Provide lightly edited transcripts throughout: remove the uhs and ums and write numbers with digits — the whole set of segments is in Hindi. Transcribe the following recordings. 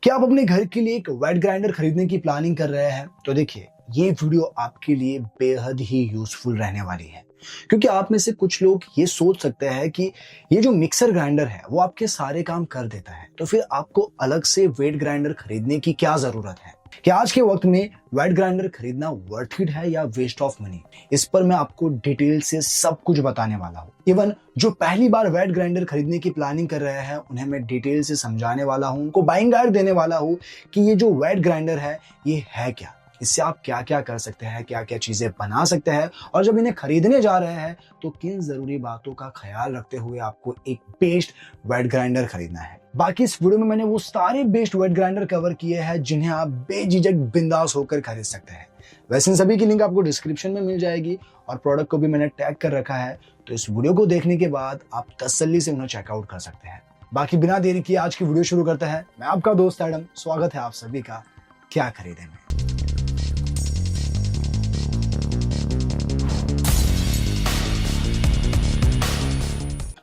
क्या आप अपने घर के लिए एक वेट ग्राइंडर खरीदने की प्लानिंग कर रहे हैं? तो देखिए, ये वीडियो आपके लिए बेहद ही यूजफुल रहने वाली है, क्योंकि आप में से कुछ लोग ये सोच सकते हैं कि ये जो मिक्सर ग्राइंडर है वो आपके सारे काम कर देता है, तो फिर आपको अलग से वेट ग्राइंडर खरीदने की क्या जरूरत है? क्या आज के वक्त में वेट ग्राइंडर खरीदना वर्थ इट है या वेस्ट ऑफ मनी? इस पर मैं आपको डिटेल से सब कुछ बताने वाला हूँ। इवन जो पहली बार वेट ग्राइंडर खरीदने की प्लानिंग कर रहे हैं उन्हें मैं डिटेल से समझाने वाला हूँ, उनको बाइंग गाइड देने वाला हूँ कि ये जो वेट ग्राइंडर है ये है क्या, इससे आप क्या क्या कर सकते हैं, क्या क्या चीजें बना सकते हैं, और जब इन्हें खरीदने जा रहे हैं तो किन जरूरी बातों का ख्याल रखते हुए आपको एक बेस्ट वेट ग्राइंडर खरीदना है। बाकी इस वीडियो में मैंने वो सारे बेस्ट वेट ग्राइंडर कवर किए हैं जिन्हें आप बेझिझक बिंदास होकर खरीद सकते हैं। वैसे इन सभी की लिंक आपको डिस्क्रिप्शन में मिल जाएगी और प्रोडक्ट को भी मैंने टैग कर रखा है, तो इस वीडियो को देखने के बाद आप तसल्ली से उन्हें चेकआउट कर सकते हैं। बाकी बिना देरी किए आज की वीडियो शुरू करते हैं। मैं आपका दोस्त एडम, स्वागत है आप सभी का क्या खरीदे में।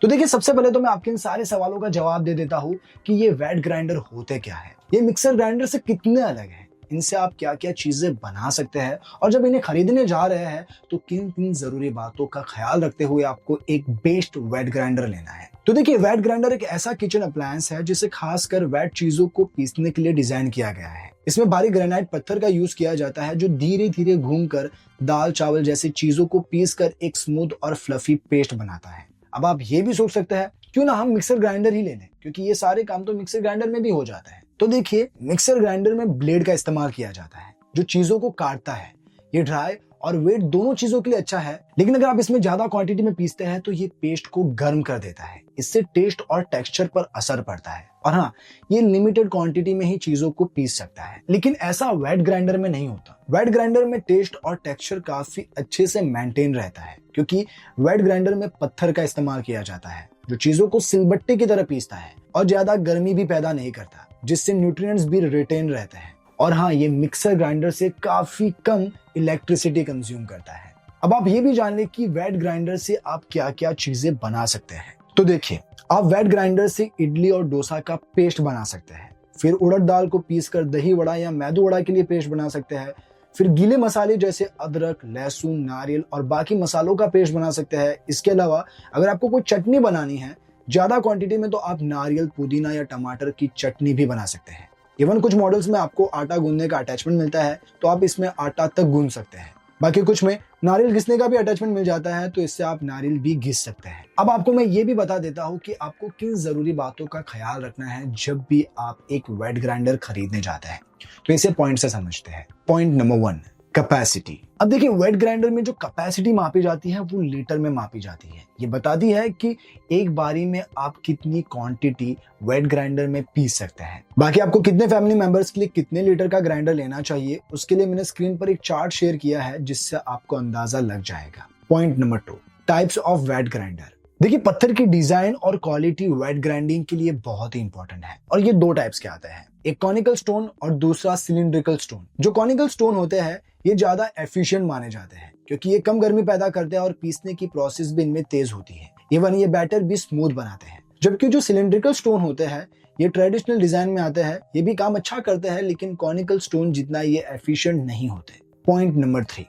तो देखिए, सबसे पहले तो मैं आपके इन सारे सवालों का जवाब दे देता हूं कि ये वेट ग्राइंडर होते क्या है, ये मिक्सर ग्राइंडर से कितने अलग हैं, इनसे आप क्या क्या चीजें बना सकते हैं, और जब इन्हें खरीदने जा रहे हैं तो किन किन जरूरी बातों का ख्याल रखते हुए आपको एक बेस्ट वेट ग्राइंडर लेना है। तो देखिए, वेट ग्राइंडर एक ऐसा किचन अप्लायंस है जिसे खासकर वेट चीजों को पीसने के लिए डिजाइन किया गया है। इसमें भारी ग्रेनाइट पत्थर का यूज किया जाता है जो धीरे धीरे घूमकर दाल चावल जैसी चीजों को पीस कर एक स्मूथ और फ्लफी पेस्ट बनाता है। अब आप ये भी सोच सकते हैं क्यों ना हम मिक्सर ग्राइंडर ही ले लें, क्योंकि ये सारे काम तो मिक्सर ग्राइंडर में भी हो जाता है। तो देखिए, मिक्सर ग्राइंडर में ब्लेड का इस्तेमाल किया जाता है जो चीजों को काटता है। ये ड्राई और वेट दोनों चीजों के लिए अच्छा है, लेकिन अगर आप इसमें ज्यादा क्वांटिटी में पीसते हैं तो ये पेस्ट को गर्म कर देता है। इससे टेस्ट और टेक्सचर पर असर पड़ता है। और हाँ, ये लिमिटेड क्वांटिटी में ही चीजों को पीस सकता है, लेकिन ऐसा वेट ग्राइंडर में नहीं होता। वेट ग्राइंडर में टेस्ट और टेक्सचर काफी अच्छे से मेंटेन रहता है, क्योंकि वेट ग्राइंडर में पत्थर का इस्तेमाल किया जाता है जो चीजों को सिलबट्टे की तरह पीसता है और ज्यादा गर्मी भी पैदा नहीं करता, जिससे न्यूट्रिएंट्स भी रिटेन रहते हैं। और हाँ, ये मिक्सर ग्राइंडर से काफी कम इलेक्ट्रिसिटी कंज्यूम करता है। अब आप ये भी जान ले कि वेट ग्राइंडर से आप क्या क्या चीजें बना सकते हैं। तो देखिए, आप वेट ग्राइंडर से इडली और डोसा का पेस्ट बना सकते हैं, फिर उड़द दाल को पीसकर दही वड़ा या मैदू वड़ा के लिए पेस्ट बना सकते हैं, फिर गीले मसाले जैसे अदरक, लहसुन, नारियल और बाकी मसालों का पेस्ट बना सकते हैं। इसके अलावा अगर आपको कोई चटनी बनानी है ज्यादा क्वांटिटी में, तो आप नारियल, पुदीना या टमाटर की चटनी भी बना सकते हैं। इवन कुछ मॉडल्स में आपको आटा गूंदने का अटैचमेंट मिलता है, तो आप इसमें आटा तक गूंद सकते हैं। बाकी कुछ में नारियल घिसने का भी अटैचमेंट मिल जाता है, तो इससे आप नारियल भी घिस सकते हैं। अब आपको मैं ये भी बता देता हूँ कि आपको किन जरूरी बातों का ख्याल रखना है जब भी आप एक वेट ग्राइंडर खरीदने जाते हैं। तो इसे पॉइंट से समझते हैं। Point number 1, capacity. अब देखिए, वेट ग्राइंडर में जो कैपेसिटी मापी जाती है वो लीटर में मापी जाती है। ये बताती है कि एक बारी में आप कितनी क्वांटिटी वेट ग्राइंडर में पीस सकते हैं। बाकी आपको कितने फैमिली मेंबर्स के लिए कितने लीटर का ग्राइंडर लेना चाहिए, उसके लिए मैंने स्क्रीन पर एक चार्ट शेयर किया है जिससे आपको अंदाजा लग जाएगा। Point number 2, types of wet grinder. देखिए, पत्थर की डिजाइन और क्वालिटी वेट ग्राइंडिंग के लिए बहुत ही इंपॉर्टेंट है, और ये 2 टाइप्स के आते हैं, एक कॉनिकल स्टोन और दूसरा सिलिंड्रिकल स्टोन। जो कॉनिकल स्टोन होते हैं ये ज्यादा एफिशिएंट माने जाते हैं, क्योंकि ये कम गर्मी पैदा करते हैं और पीसने की प्रोसेस भी इनमें तेज होती है। इवन ये बैटर भी स्मूथ बनाते हैं। जबकि जो सिलिंड्रिकल स्टोन होते हैं ये ट्रेडिशनल डिजाइन में आते हैं, ये भी काम अच्छा करते हैं, लेकिन कॉनिकल स्टोन जितना ये एफिशिएंट नहीं होते। Point number 3,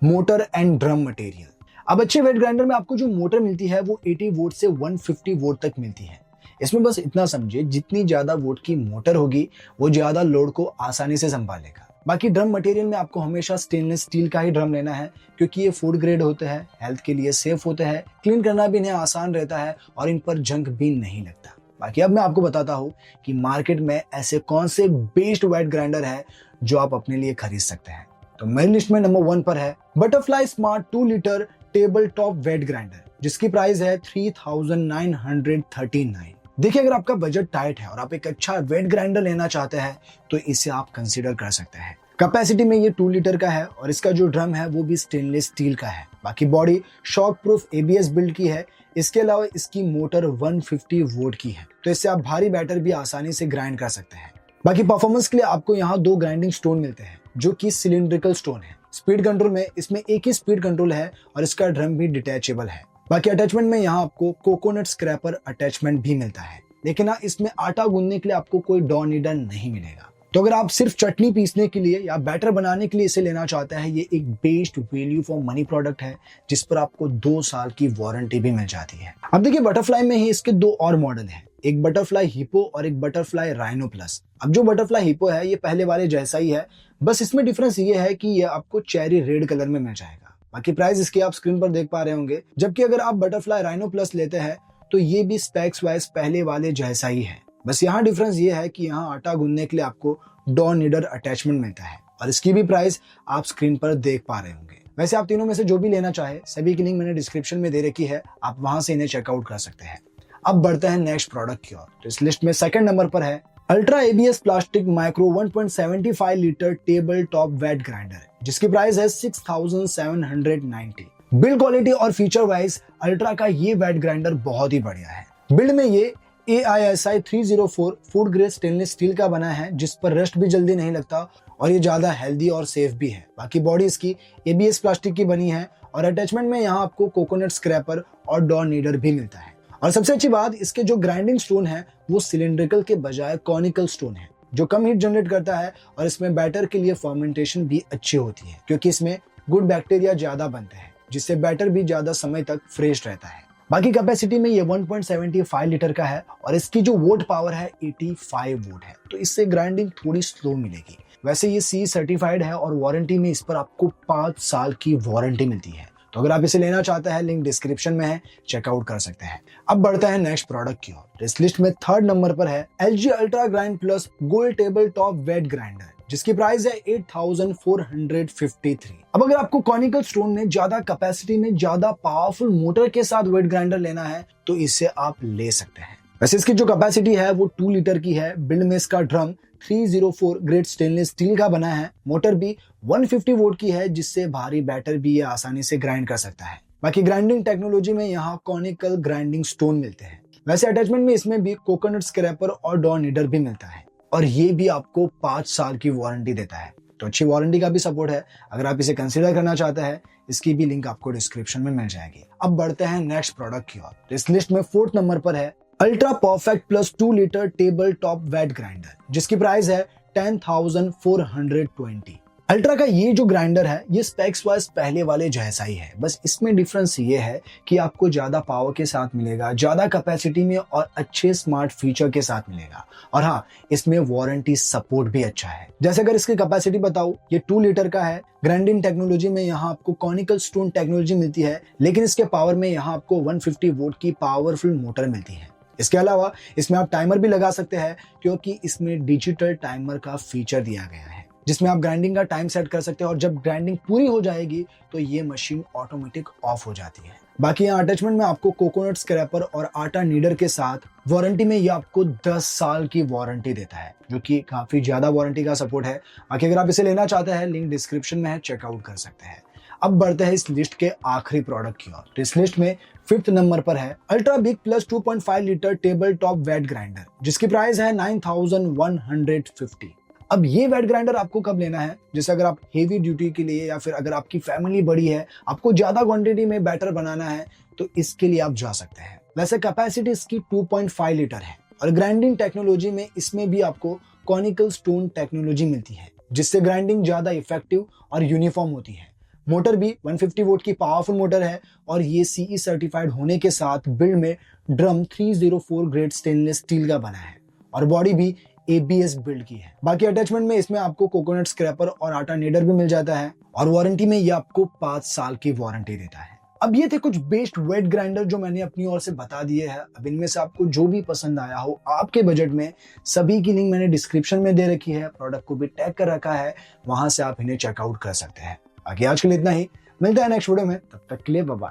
motor and drum material. अब अच्छे वेट ग्राइंडर में आपको जो मोटर मिलती है वो 80 वोल्ट से 150 वोल्ट तक मिलती है। इसमें बस इतना समझे, जितनी ज्यादा वोल्ट की मोटर होगी वो ज्यादा लोड को आसानी से संभालेगा। बाकी ड्रम मटेरियल में आपको हमेशा स्टेनलेस स्टील का ही ड्रम लेना है, क्योंकि ये फूड ग्रेड होते हैं, हेल्थ के लिए सेफ होते हैं, क्लीन करना भी इन्हें आसान रहता है और इन पर जंग भी नहीं लगता। बाकी अब मैं आपको बताता हूँ कि मार्केट में ऐसे कौन से बेस्ट वेट ग्राइंडर है जो आप अपने लिए खरीद सकते हैं। तो मेरी लिस्ट में नंबर 1 पर है Butterfly smart 2 litre table top wet grinder, जिसकी प्राइस है 3939। देखिए, अगर आपका बजट टाइट है और आप एक अच्छा वेट ग्राइंडर लेना चाहते हैं तो इसे आप कंसीडर कर सकते हैं। कैपेसिटी में ये 2 लीटर का है और इसका जो ड्रम है वो भी स्टेनलेस स्टील का है। बाकी body shock proof ABS build की है। इसके अलावा इसकी मोटर 150 वोल्ट की है, तो इससे आप भारी बैटर भी आसानी से ग्राइंड कर सकते हैं। बाकी परफॉर्मेंस के लिए आपको यहाँ 2 ग्राइंडिंग स्टोन मिलते हैं जो कि सिलिंड्रिकल स्टोन है। स्पीड कंट्रोल में इसमें एक ही स्पीड कंट्रोल है और इसका ड्रम भी डिटैचेबल है। बाकी अटैचमेंट में यहाँ आपको कोकोनट स्क्रैपर अटैचमेंट भी मिलता है। लेकिन हाँ, इसमें आटा गूंदने के लिए आपको कोई डॉ नीडर नहीं मिलेगा। तो अगर आप सिर्फ चटनी पीसने के लिए या बैटर बनाने के लिए इसे लेना चाहते हैं, ये एक best value for money product है जिस पर आपको 2 साल की वारंटी भी मिल जाती है। अब देखिए, बटरफ्लाई में ही इसके 2 और मॉडल हैं, एक बटरफ्लाई हिप्पो और एक बटरफ्लाई राइनो प्लस। अब जो बटरफ्लाई हिप्पो है ये पहले वाले जैसा ही है, बस इसमें डिफरेंस ये है कि ये आपको चेरी रेड कलर में मिल जाएगा। बाकी प्राइस इसकी आप स्क्रीन पर देख पा रहे होंगे। जबकि अगर आप बटरफ्लाई राइनो प्लस लेते हैं तो ये भी स्पेक्स वाइज पहले वाले जैसा ही है, बस यहाँ डिफरेंस ये है कि यहाँ आटा गूंदने के लिए आपको डॉ नीडर अटैचमेंट मिलता है और इसकी भी प्राइस आप स्क्रीन पर देख पा रहे होंगे। वैसे आप तीनों में से जो भी लेना चाहे, सभी की लिंक मैंने डिस्क्रिप्शन में दे रखी है, आप वहां से इन्हें चेकआउट कर सकते हैं। अब बढ़ते हैं नेक्स्ट प्रोडक्ट की ओर। तो इस लिस्ट में सेकंड नंबर पर है Ultra ABS plastic micro 1.75 litre table top wet grinder, जिसकी प्राइस है 6790। बिल्ड क्वालिटी और फीचर वाइज अल्ट्रा का ये वेट ग्राइंडर बहुत ही बढ़िया है। बिल्ड में ये AISI 304 food grade stainless steel का बना है, जिस पर रस्ट भी जल्दी नहीं लगता और ये ज्यादा हेल्दी और सेफ भी है। बाकी बॉडी इसकी ABS प्लास्टिक की बनी है और अटैचमेंट में यहाँ आपको कोकोनट स्क्रैपर और डॉ नीडर भी मिलता है। और सबसे अच्छी बात, इसके जो ग्राइंडिंग स्टोन है वो सिलिंड्रिकल के बजाय कॉनिकल स्टोन है, जो कम हीट जनरेट करता है और इसमें बैटर के लिए फर्मेंटेशन भी अच्छी होती है, क्योंकि इसमें गुड बैक्टीरिया ज्यादा बनते हैं, जिससे बैटर भी ज्यादा समय तक फ्रेश रहता है। बाकी कैपेसिटी में ये 1.75 लीटर का है और इसकी जो वोट पावर है 85 वोट है, तो इससे ग्राइंडिंग थोड़ी स्लो मिलेगी। वैसे ये CE सर्टिफाइड है और वारंटी में इस पर आपको 5 साल की वारंटी मिलती है। तो अगर आप इसे लेना चाहते हैं, लिंक डिस्क्रिप्शन में है, चेकआउट कर सकते हैं। अब बढ़ते हैं नेक्स्ट प्रोडक्ट की ओर। इस लिस्ट में थर्ड नंबर पर है LG Ultra grind plus gold table top wet grinder, जिसकी प्राइस है 8453। अब अगर आपको कॉनिकल स्टोन में ज्यादा कैपेसिटी में ज्यादा पावरफुल मोटर के साथ वेट ग्राइंडर लेना है तो इसे आप ले सकते हैं। वैसे इसकी जो कैपेसिटी है वो 2 लीटर की है। बिल्ड में इसका ड्रम 304 ग्रेड स्टेनलेस स्टील का बना है। मोटर भी 150 वोल्ट की है, जिससे भारी बैटर भी ये आसानी से ग्राइंड कर सकता है। बाकी ग्राइंडिंग टेक्नोलॉजी में यहाँ कॉनिकल ग्राइंडिंग स्टोन मिलते हैं। वैसे अटैचमेंट में इसमें भी कोकोनट स्क्रैपर और डॉ नीडर भी मिलता है और ये भी आपको 5 साल की वारंटी देता है, तो अच्छी वारंटी का भी सपोर्ट है। अगर आप इसे कंसीडर करना चाहते हैं, इसकी भी लिंक आपको डिस्क्रिप्शन में मिल जाएगी। अब बढ़ते हैं नेक्स्ट प्रोडक्ट की ओर। इस लिस्ट में फोर्थ नंबर पर है Ultra perfect plus 2 litre table top wet grinder, जिसकी प्राइस है 10,420। अल्ट्रा का ये जो ग्राइंडर है ये स्पेक्स वाइज पहले वाले जैसा ही है, बस इसमें डिफरेंस ये है कि आपको ज्यादा पावर के साथ मिलेगा, ज्यादा कैपेसिटी में और अच्छे स्मार्ट फीचर के साथ मिलेगा। और हाँ, इसमें वारंटी सपोर्ट भी अच्छा है। जैसे अगर इसकी कैपेसिटी बताऊं, ये 2 लीटर का है। ग्राइंडिंग टेक्नोलॉजी में यहाँ आपको कॉनिकल स्टोन टेक्नोलॉजी मिलती है, लेकिन इसके पावर में यहाँ आपको 150 वोल्ट की पावरफुल मोटर मिलती है। इसके अलावा इसमें आप टाइमर भी लगा सकते हैं, क्योंकि इसमें डिजिटल टाइमर का फीचर दिया गया है, जिसमें आप ग्राइंडिंग का टाइम सेट कर सकते हैं और जब ग्राइंडिंग पूरी हो जाएगी तो ये मशीन ऑटोमेटिक ऑफ हो जाती है। बाकी यहाँ अटैचमेंट में आपको कोकोनट स्क्रैपर और आटा नीडर के साथ वारंटी में ये आपको 10 साल की वारंटी देता है, जो कि काफी ज्यादा वारंटी का सपोर्ट है। बाकी अगर आप इसे लेना चाहते हैं, लिंक डिस्क्रिप्शन में है, चेकआउट कर सकते हैं। अब बढ़ते हैं इस लिस्ट के आखिरी प्रोडक्ट की ओर। तो इस लिस्ट में 5th नंबर पर है Ultra big plus 2.5 litre table top wet grinder, जिसकी प्राइस है 9,150। अब ये वेट ग्राइंडर आपको कब लेना है, जैसे अगर आप हेवी ड्यूटी के लिए या फिर अगर आपकी फैमिली बड़ी है, आपको ज्यादा क्वांटिटी में बैटर बनाना है, तो इसके लिए आप जा सकते हैं। वैसे कैपेसिटी इसकी 2.5 लीटर है और ग्राइंडिंग टेक्नोलॉजी में इसमें भी आपको कॉनिकल स्टोन टेक्नोलॉजी मिलती है, जिससे ग्राइंडिंग ज्यादा इफेक्टिव और यूनिफॉर्म होती है। मोटर भी 150 वोल्ट की पावरफुल मोटर है और ये CE सर्टिफाइड होने के साथ बिल्ड में ड्रम 304 ग्रेड स्टेनलेस स्टील का बना है और बॉडी भी ABS बिल्ड की है। बाकी अटैचमेंट में इसमें आपको कोकोनट स्क्रैपर और आटा नीडर भी मिल जाता है और वारंटी में ये आपको 5 साल की वारंटी देता है। अब ये थे कुछ बेस्ट वेट ग्राइंडर जो मैंने अपनी ओर से बता दिए हैं। अब इनमें से आपको जो भी पसंद आया हो आपके बजट में, सभी की लिंक मैंने डिस्क्रिप्शन में दे रखी है, प्रोडक्ट को भी टैग कर रखा है, वहां से आप इन्हें चेकआउट कर सकते हैं। बाकी आज के लिए इतना ही, मिलता है नेक्स्ट वीडियो में, तब तक के लिए बाय बाय।